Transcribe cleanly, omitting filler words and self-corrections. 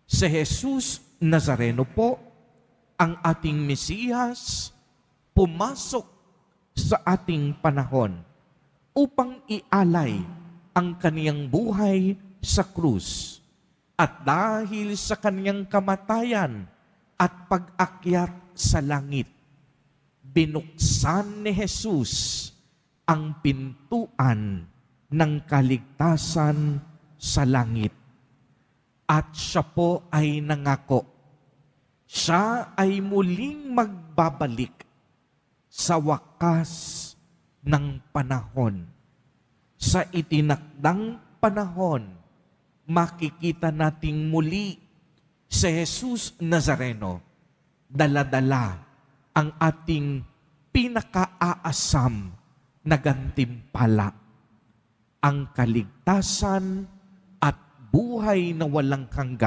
Si Jesus Nazareno po, ang ating Mesiyas, pumasok sa ating panahon upang ialay ang kaniyang buhay sa krus. At dahil sa kaniyang kamatayan at pag-akyat sa langit, binuksan ni Jesus ang pintuan ng kaligtasan sa langit. At siya po ay nangako. Siya ay muling magbabalik sa wakas ng panahon. Sa itinakdang panahon, makikita nating muli si Jesus Nazareno, dala-dala ang ating pinakaaasam na gantimpala, ang kaligtasan at buhay na walang hanggan